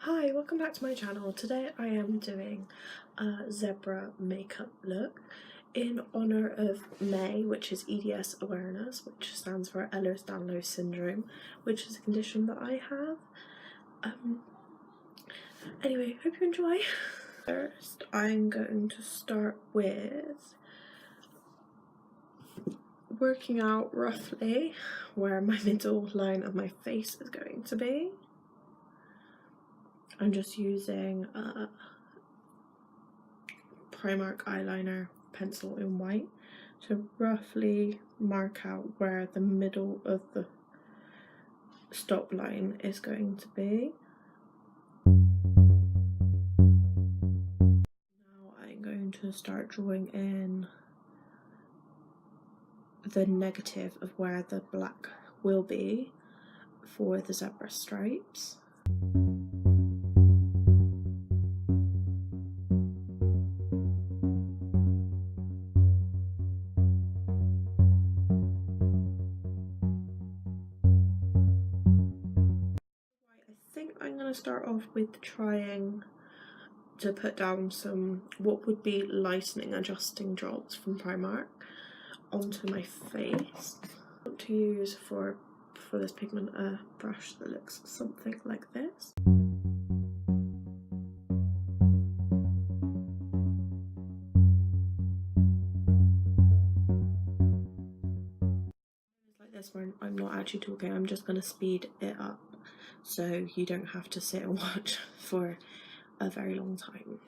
Hi, welcome back to my channel. Today I am doing a zebra makeup look in honour of May, which is EDS awareness, which stands for Ehlers Danlos syndrome, which is a condition that I have. Anyway, hope you enjoy. First, I'm going to start with working out roughly where my middle line of my face is going to be. I'm just using a Primark eyeliner pencil in white to roughly mark out where the middle of the stop line is going to be. Now I'm going to start drawing in the negative of where the black will be for the zebra stripes. I'm going to start off with trying to put down some what would be lightening adjusting drops from Primark onto my face. I want to use for this pigment a brush that looks something like this. Like this where I'm not actually talking, I'm just going to speed it up so you don't have to sit and watch for a very long time.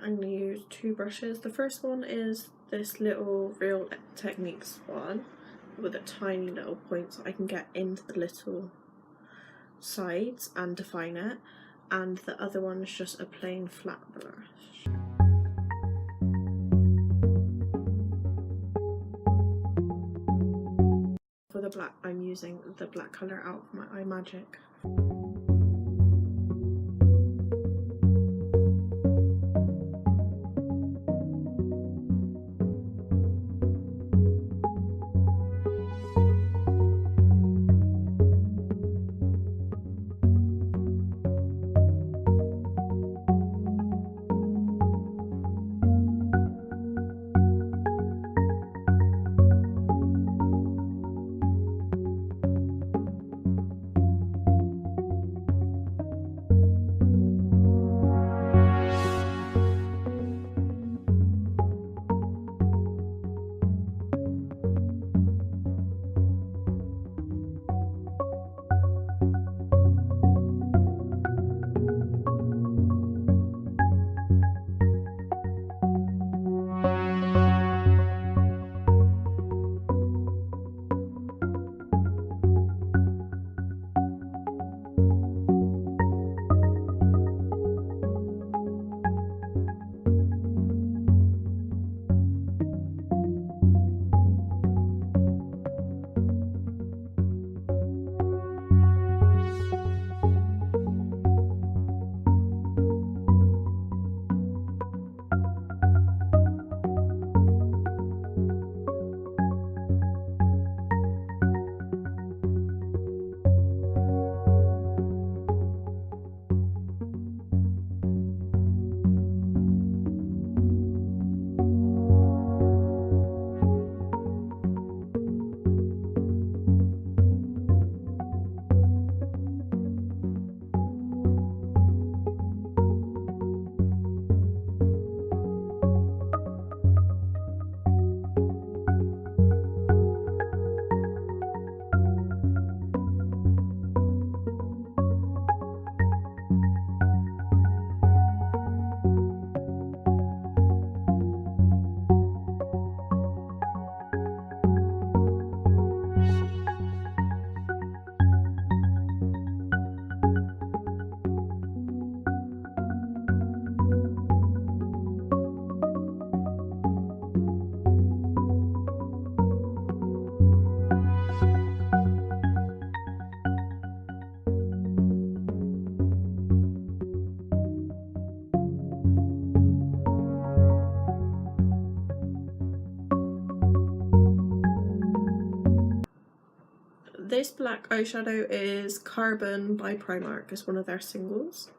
I'm going to use two brushes. The first one is this little Real Techniques one with a tiny little point so I can get into the little sides and define it, and the other one is just a plain flat brush. For the black, I'm using the black colour out of my Eye Magic. this black eyeshadow is Carbon by Primark. It's one of their singles.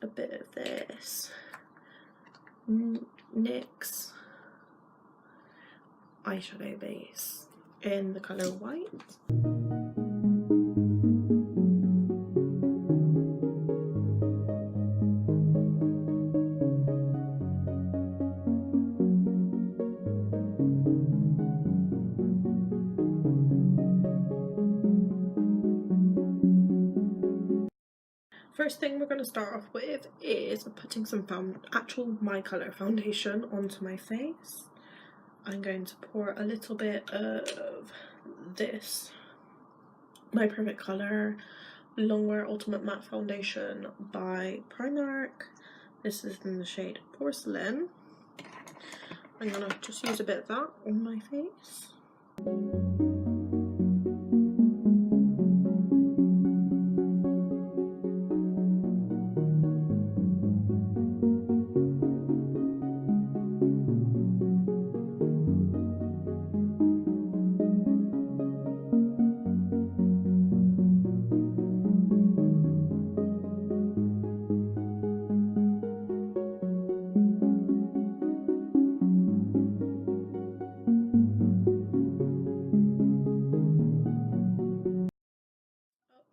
A bit of this NYX eyeshadow base in the colour White. First thing we're going to start off with is putting some actual My Colour foundation onto my face. I'm going to pour a little bit of this My Perfect Colour Longwear Ultimate Matte Foundation by Primark. This is in the shade Porcelain. I'm going to just use a bit of that on my face.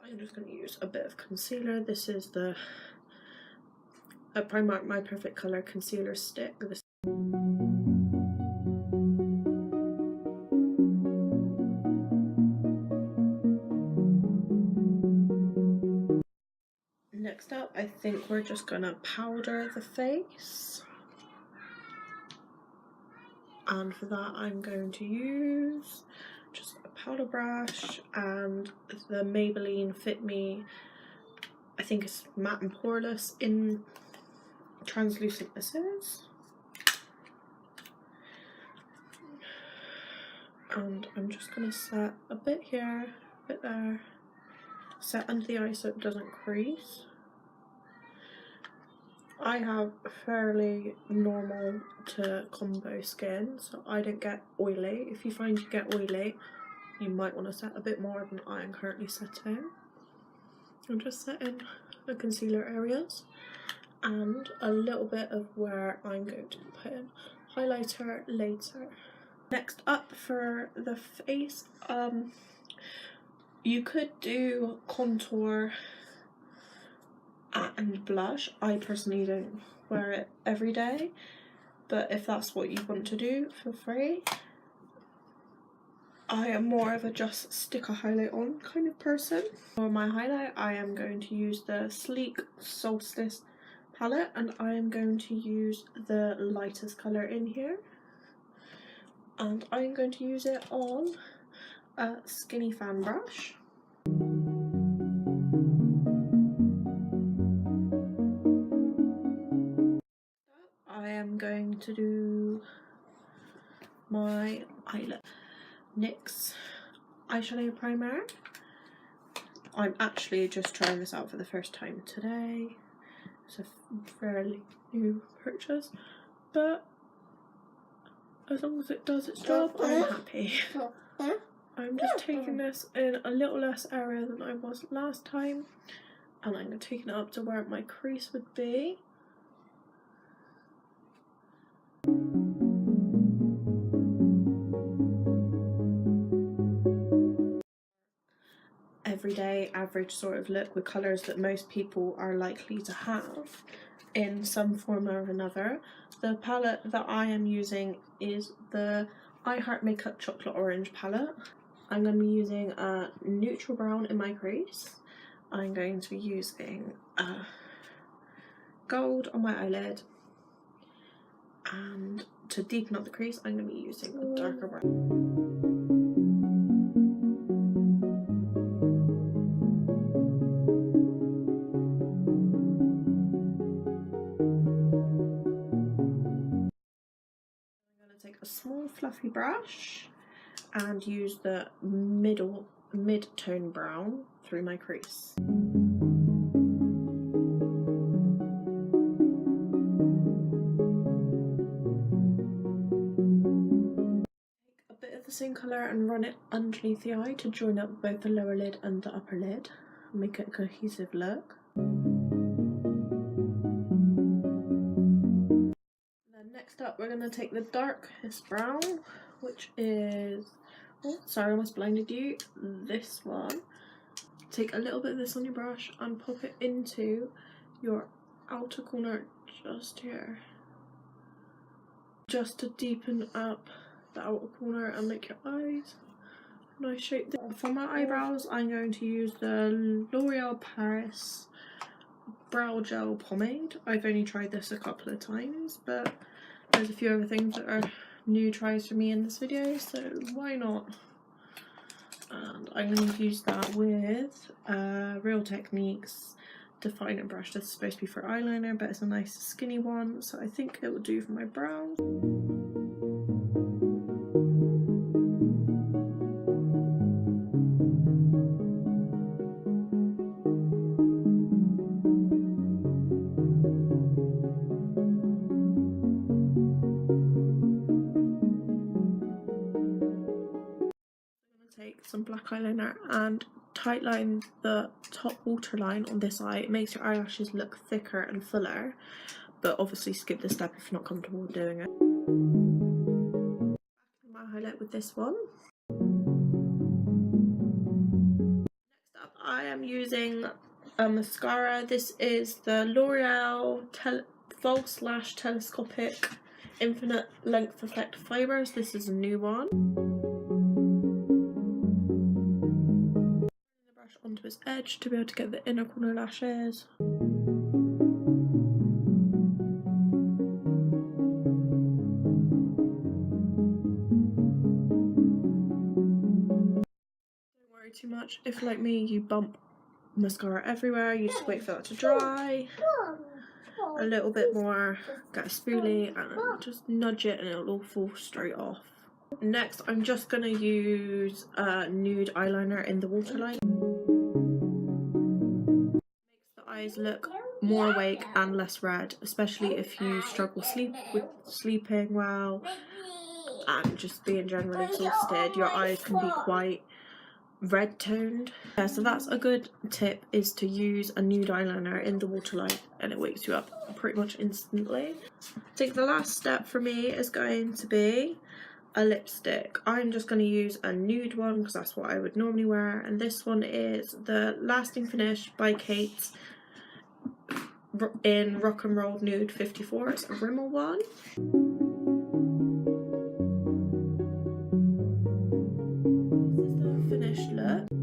I'm just going to use a bit of concealer. This is the Primark My Perfect Colour Concealer Stick. Next up, I think we're just going to powder the face. And for that, I'm going to use just a powder brush and the Maybelline Fit Me, I think it's matte and poreless in translucent this is. And I'm just going to set a bit here, a bit there, set under the eye so it doesn't crease. I have fairly normal to combo skin, so I don't get oily. If you find you get oily, you might want to set a bit more than I am currently setting. I'm just setting the concealer areas and a little bit of where I'm going to put in highlighter later. Next up for the face, you could do contour and blush. I personally don't wear it every day, but if that's what you want to do, feel free. I am more of a just stick a highlight on kind of person. For my highlight, I am going to use the Sleek Solstice palette, and I am going to use the lightest colour in here. and I'm going to use it on a skinny fan brush. I am going to do my NYX eyeshadow primer. I'm actually just trying this out for the first time today. It's a fairly new purchase, but as long as it does its job, I'm happy. I'm just taking this in a little less area than I was last time, and I'm taking it up to where my crease would be. Everyday average sort of look with colours that most people are likely to have in some form or another. The palette that I am using is the I Heart Makeup Chocolate Orange palette. I'm going to be using a neutral brown in my crease. I'm going to be using gold on my eyelid, and to deepen up the crease I'm going to be using a darker brown. Take a small fluffy brush and use the mid-tone brown through my crease. Take a bit of the same colour and run it underneath the eye to join up both the lower lid and the upper lid and make it a cohesive look. Next up, we're going to take the darkest brown, which is, oh sorry, I almost blinded you, this one. Take a little bit of this on your brush and pop it into your outer corner just here, just to deepen up the outer corner and make your eyes a nice shape. For my eyebrows, I'm going to use the L'Oreal Paris Brow Gel Pomade. I've only tried this a couple of times, but there's a few other things that are new tries for me in this video, so why not? And I'm going to use that with Real Techniques definer brush. This is supposed to be for eyeliner, but it's a nice skinny one, so I think it will do for my brows. Take some black eyeliner and tightline the top waterline on this eye. It makes your eyelashes look thicker and fuller, but obviously skip this step if you're not comfortable with doing it. My highlight with this one. Next up, I am using a mascara. This is the L'Oreal False Lash Telescopic Infinite Length Effect Fibers. This is a new one. Onto its edge to be able to get the inner corner lashes. Don't worry too much if, like me, you bump mascara everywhere. You just wait for that to dry a little bit more, get a spoolie and just nudge it and it'll all fall straight off. Next, I'm just going to use a nude eyeliner in the waterline. Eyes look more awake and less red, especially if you struggle with sleeping well and just being generally exhausted. Your eyes can be quite red toned. Yeah, so that's a good tip, is to use a nude eyeliner in the waterline and it wakes you up pretty much instantly. I think the last step for me is going to be a lipstick. I'm just going to use a nude one because that's what I would normally wear, and this one is the Lasting Finish by Kate in Rock and Roll Nude 54. It's a Rimmel one. This is the finished look.